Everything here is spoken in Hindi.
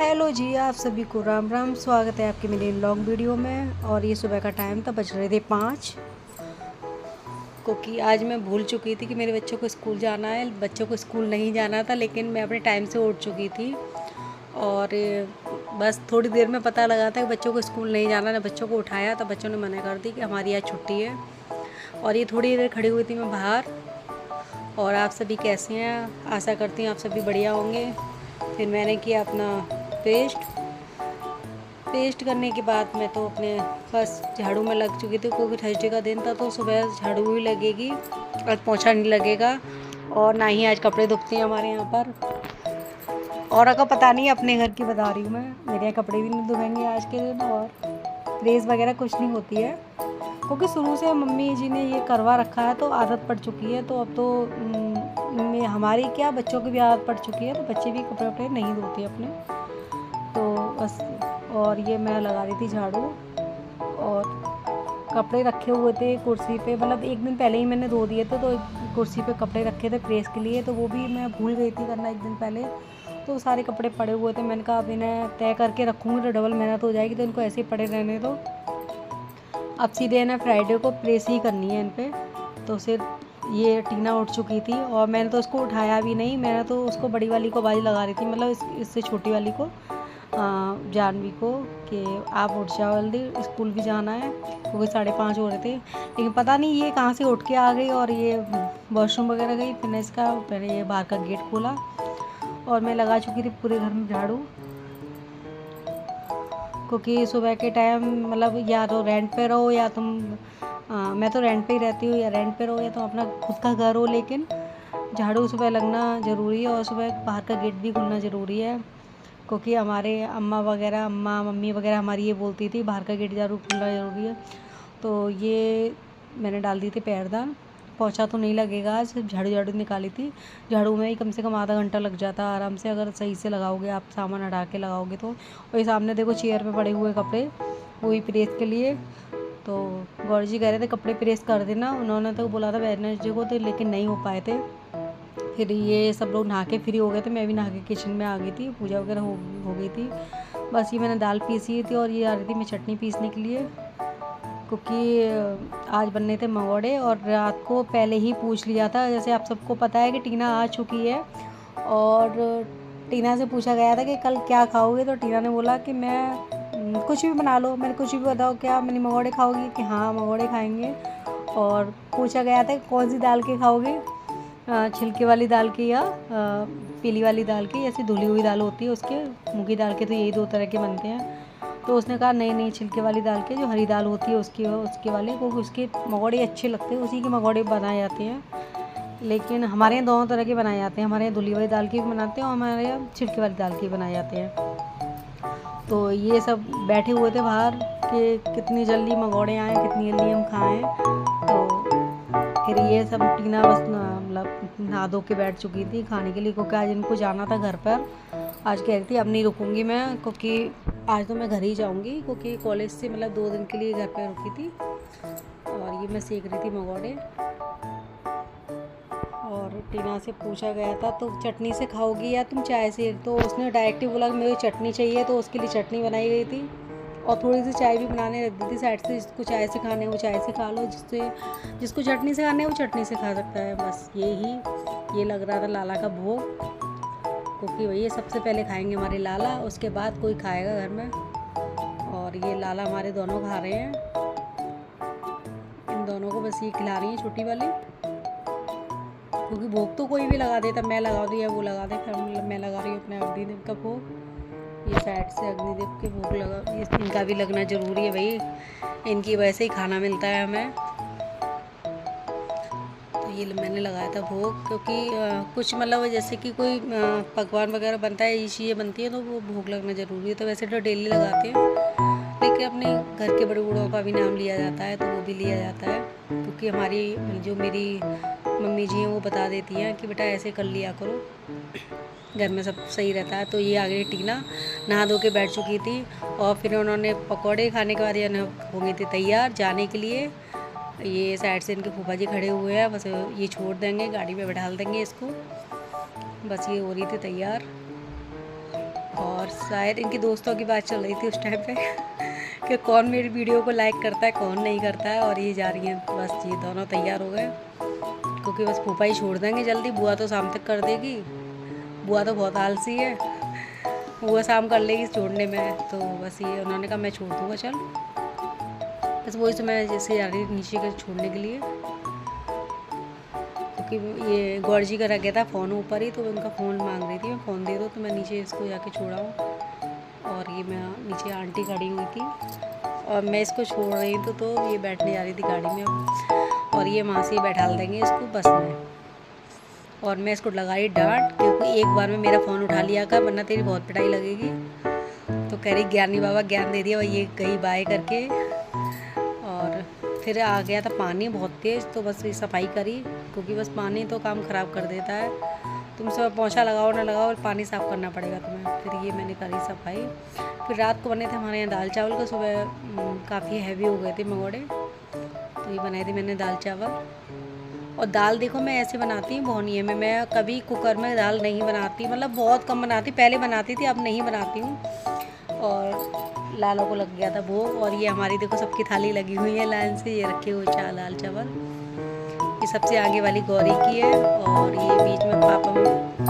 हेलो जी, आप सभी को राम राम। स्वागत है आपके मेरे लॉन्ग वीडियो में। और ये सुबह का टाइम था, बज रहे थे 5, क्योंकि आज मैं भूल चुकी थी कि मेरे बच्चों को स्कूल जाना है। बच्चों को स्कूल नहीं जाना था, लेकिन मैं अपने टाइम से उठ चुकी थी। और बस थोड़ी देर में पता लगा था कि बच्चों को स्कूल नहीं जाना है। बच्चों को उठाया तो बच्चों ने मना कर दी कि हमारी आज छुट्टी है। और ये थोड़ी देर खड़ी हुई थी मैं बाहर। और आप सभी कैसे हैं? आशा करती हूँ आप सभी बढ़िया होंगे। फिर मैंने किया अपना पेस्ट करने के बाद मैं तो अपने बस झाड़ू में लग चुकी थी, क्योंकि थर्सडे का दिन था तो सुबह झाड़ू ही लगेगी, आज पोंछा नहीं लगेगा। और ना ही आज कपड़े धुपते हैं हमारे यहाँ पर। और का पता नहीं, अपने घर की बता रही हूँ मैं। मेरे यहाँ कपड़े भी नहीं धुलेंगे आज के दिन, और प्रेस वगैरह कुछ नहीं होती है, क्योंकि शुरू से मम्मी जी ने ये करवा रखा है तो आदत पड़ चुकी है। तो अब तो हमारी क्या, बच्चों की भी आदत पड़ चुकी है, तो बच्चे भी कपड़े वपड़े नहीं धोते अपने। तो बस, और ये मैं लगा रही थी झाड़ू। और कपड़े रखे हुए थे कुर्सी पे, मतलब एक दिन पहले ही मैंने धो दिए थे। तो कुर्सी पे कपड़े रखे थे प्रेस के लिए, तो वो भी मैं भूल गई थी करना एक दिन पहले। तो सारे कपड़े पड़े हुए थे। मैंने कहा अब इन्हें तय करके रखूँगी तो डबल मेहनत हो जाएगी, तो इनको ऐसे ही पड़े रहने दो। अब सीधे ना फ्राइडे को प्रेस ही करनी है इन पर। तो सिर्फ ये टीना उठ चुकी थी और मैंने तो उसको उठाया भी नहीं। मैंने तो उसको बड़ी वाली को बाजी लगा रही थी, मतलब इससे छोटी वाली को, जानवी को, कि आप उठ जाओ जल्दी, स्कूल भी जाना है, क्योंकि 5:30 हो रहे थे। लेकिन पता नहीं ये कहाँ से उठ के आ गई और ये वॉशरूम वगैरह गई। फिर ये बाहर का गेट खोला और मैं लगा चुकी थी पूरे घर में झाड़ू, क्योंकि सुबह के टाइम मतलब या तो रेंट पे रहो या तुम मैं तो रेंट पे ही रहती हूँ, या रेंट पे रहो या तुम अपना खुद का घर हो, लेकिन झाड़ू सुबह लगना ज़रूरी है। और सुबह बाहर का गेट भी खुलना ज़रूरी है, क्योंकि हमारे मम्मी वगैरह हमारी ये बोलती थी बाहर का गेट ज़रूर खुलना ज़रूरी है। तो ये मैंने डाल दी थी पैरदान। पोंछा तो नहीं लगेगा आज, सिर्फ झाड़ू निकाली थी। झाड़ू में ही कम से कम आधा घंटा लग जाता है आराम से, अगर सही से लगाओगे, आप सामान हटा के लगाओगे तो। और ये सामने देखो चेयर पे पड़े हुए कपड़े, वही प्रेस के लिए। तो गौर जी कह रहे थे कपड़े प्रेस कर देना, उन्होंने तो बोला था वेडनेसडे को, तो लेकिन नहीं हो पाए थे। फिर ये सब लोग नहा के फ्री हो गए थे, मैं भी नहा के किचन में आ गई थी, पूजा वगैरह हो गई थी। बस ये मैंने दाल पीसी थी और ये आ रही थी मैं चटनी पीसने के लिए, क्योंकि आज बनने थे मंगोड़े। और रात को पहले ही पूछ लिया था, जैसे आप सबको पता है कि टीना आ चुकी है। और टीना से पूछा गया था कि कल क्या खाओगे, तो टीना ने बोला कि मैं कुछ भी बना लो। मैंने कुछ भी बताओ क्या, मैंने मंगोड़े खाओगी, कि हाँ मंगोड़े खाएंगे। और पूछा गया था कौन सी दाल के खाओगे, छिलके वाली दाल की या पीली वाली दाल की, ऐसी धुली हुई दाल होती है उसके, मूंगी दाल के, तो यही 2 तरह के बनते हैं। तो उसने कहा नहीं छिलके वाली दाल के, जो हरी दाल होती है उसके वाले, वो उसके मगोड़े अच्छे लगते हैं, उसी के मगोड़े बनाए जाते हैं। लेकिन हमारे यहाँ दोनों तरह के बनाए जाते हैं, हमारे यहाँ धुली वाली दाल की भी बनाते हैं और हमारे यहाँ छिलके वाली दाल की बनाए जाते हैं। तो ये सब बैठे हुए थे बाहर कि कितनी जल्दी मगोड़े आएँ, कितनी जल्दी हम खाएँ। तो फिर ये सब टीना बस मतलब नहा धो के बैठ चुकी थी खाने के लिए, क्योंकि आज इनको जाना था घर पर। आज कह रही थी अब नहीं रुकूंगी मैं, क्योंकि आज तो मैं घर ही जाऊंगी, क्योंकि कॉलेज से मतलब 2 दिन के लिए घर पर रुकी थी। और ये मैं सेक रही थी मंगोड़े। और टीना से पूछा गया था तो चटनी से खाओगी या तुम चाय से, तो उसने डायरेक्ट ही बोला कि मेरे को चटनी चाहिए, तो उसके लिए चटनी बनाई गई थी। और थोड़ी सी चाय भी बनाने रख दी थी साइड से, जिसको चाय से खाने वो चाय से खा लो, जिसको चटनी से खाने वो चटनी से खा सकता है। बस ये लग रहा था लाला का भोग, क्योंकि वही सबसे पहले खाएंगे हमारे लाला, उसके बाद कोई खाएगा घर में। और ये लाला हमारे दोनों खा रहे हैं, इन दोनों को बस ये खिला रही है छोटी वाली, क्योंकि भोग तो कोई भी लगा देता, मैं लगा दूँ या वो लगा दे, फिर मैं लगा रही हूँ अपने अग्निदेव का भोग। ये साइड से अग्निदेव के भोग लगा, इनका भी लगना ज़रूरी है भाई, इनकी वजह से ही खाना मिलता है हमें। तो ये मैंने लगाया था भोग, क्योंकि कुछ मतलब जैसे कि कोई पकवान वगैरह बनता है, ये चीज़ें बनती हैं, तो वो भोग लगना ज़रूरी है। तो वैसे तो डेली लगाते हैं, लेकिन अपने घर के बड़े बूढ़ों का भी नाम लिया जाता है, तो वो भी लिया जाता है, क्योंकि हमारी जो मेरी मम्मी जी हैं वो बता देती हैं कि बेटा ऐसे कर लिया करो, घर में सब सही रहता है। तो ये आ गई टीना, नहा धो के बैठ चुकी थी। और फिर उन्होंने पकौड़े खाने के बाद ये हो गई थी तैयार जाने के लिए। ये साइड से इनके फूफा जी खड़े हुए हैं, बस ये छोड़ देंगे, गाड़ी में बैठा देंगे इसको। बस ये हो रही थी तैयार। और शायद इनके दोस्तों की बात चल रही थी उस टाइम पे कि कौन मेरी वीडियो को लाइक करता है कौन नहीं करता है। और ये जा रही हैं, बस ये दोनों तैयार हो गए क्योंकि बस फूफा ही छोड़ देंगे जल्दी, बुआ तो शाम तक कर देगी। बुआ तो बहुत आलसी है, बुआ शाम कर लेगी छोड़ने में। तो बस ये उन्होंने कहा मैं छोड़ दूँगा चल, बस वही से मैं जैसे जा रही नीचे का छोड़ने के लिए, क्योंकि ये गौर जी का रख गया था फ़ोन ऊपर ही, तो उनका फ़ोन मांग रही थी, मैं फ़ोन दे दो तो मैं नीचे इसको जाके छोड़ा हूँ। और ये मैं नीचे आंटी खड़ी हुई थी और मैं इसको छोड़ रही थी, तो ये बैठने जा रही थी गाड़ी में और ये वहाँ से बैठाल देंगे इसको बस में। और मैं इसको लगाई डांट क्योंकि एक बार में मेरा फ़ोन उठा लिया कर वरना तेरी बहुत पिटाई लगेगी। तो कह रही ज्ञानी बाबा ज्ञान दे दिया, और ये गई बाय करके। और फिर आ गया था पानी बहुत तेज़, तो बस ये सफाई करी क्योंकि बस पानी तो काम ख़राब कर देता है। तुम सब पोंछा लगाओ ना लगाओ, पानी साफ़ करना पड़ेगा तुम्हें। फिर ये मैंने करी सफाई। फिर रात को बने थे हमारे यहाँ दाल चावल का, सुबह काफ़ी हैवी हो गए थे मंगोड़े, तो ये बनाए थे मैंने दाल चावल। और दाल देखो मैं ऐसे बनाती हूँ भगोनिये में, मैं कभी कुकर में दाल नहीं बनाती, मतलब बहुत कम बनाती, पहले बनाती थी अब नहीं बनाती हूँ। और लालों को लग गया था वो। और ये हमारी देखो सबकी थाली लगी हुई है लाइन से, ये रखे हुए दाल चावल। ये सबसे आगे वाली गौरी की है और ये बीच में पापा